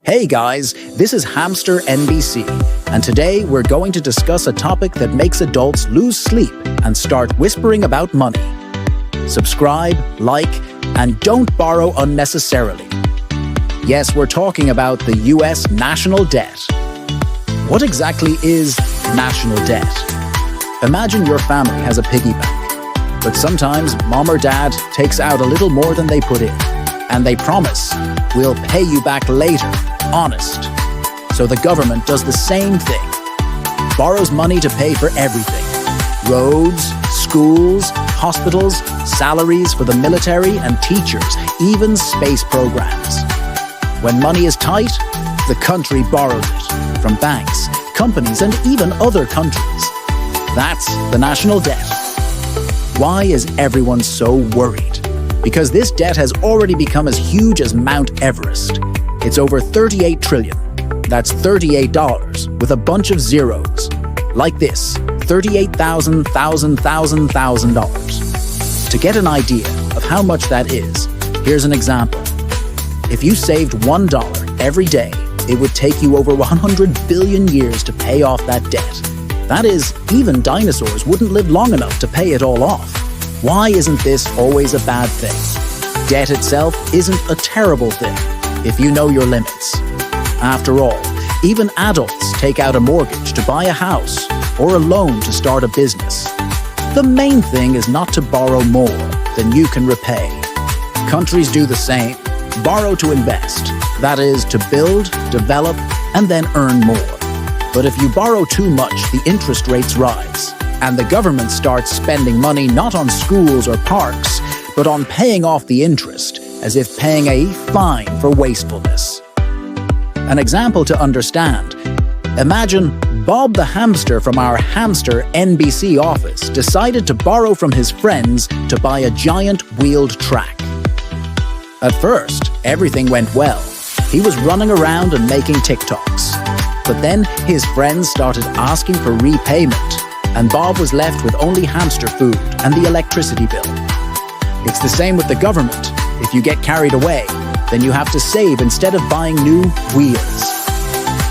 Hey guys, this is Hamster NBC, and today we're going to discuss a topic that makes adults lose sleep and start whispering about money. Subscribe, like, and don't borrow unnecessarily. Yes, we're talking about the US national debt. What exactly is national debt? Imagine your family has a piggy bank, but sometimes mom or dad takes out a little more than they put in, and they promise, "We'll pay you back later, honest." So the government does the same thing, borrows money to pay for everything: roads, schools, hospitals, salaries for the military and teachers, even space programs. When money is tight, the country borrows it from banks, companies, and even other countries. That's the national debt. Why is everyone so worried? Because this debt has already become as huge as Mount Everest. It's over 38 trillion. That's $38 with a bunch of zeros. Like this, $38,000. To get an idea of how much that is, here's an example. If you saved $1 every day, it would take you over 100 billion years to pay off that debt. That is, even dinosaurs wouldn't live long enough to pay it all off. Why isn't this always a bad thing? Debt itself isn't a terrible thing, if you know your limits. After all, even adults take out a mortgage to buy a house or a loan to start a business. The main thing is not to borrow more than you can repay. Countries do the same. Borrow to invest. That is, to build, develop, and then earn more. But if you borrow too much, the interest rates rise, and the government starts spending money not on schools or parks, but on paying off the interest, as if paying a fine for wastefulness. An example to understand: imagine Bob the Hamster from our Hamster NBC office decided to borrow from his friends to buy a giant wheeled track. At first, everything went well. He was running around and making TikToks. But then his friends started asking for repayment, and Bob was left with only hamster food and the electricity bill. It's the same with the government. If you get carried away, then you have to save instead of buying new wheels.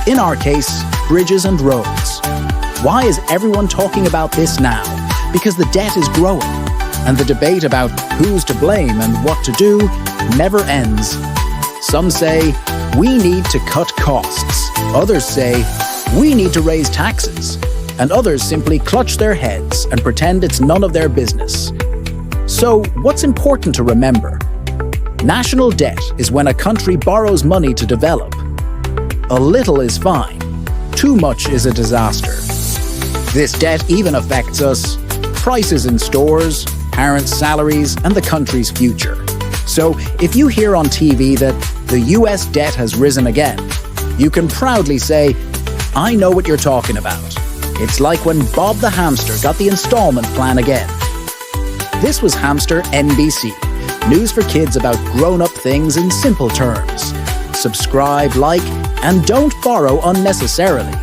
In our case, bridges and roads. Why is everyone talking about this now? Because the debt is growing, and the debate about who's to blame and what to do never ends. Some say, we need to cut costs. Others say, we need to raise taxes. And others simply clutch their heads and pretend it's none of their business. So, what's important to remember? National debt is when a country borrows money to develop. A little is fine. Too much is a disaster. This debt even affects us: prices in stores, parents' salaries, and the country's future. So, if you hear on TV that the US debt has risen again, you can proudly say, I know what you're talking about. It's like when Bob the Hamster got the installment plan again. This was Hamster NBC, news for kids about grown-up things in simple terms. Subscribe, like, and don't borrow unnecessarily.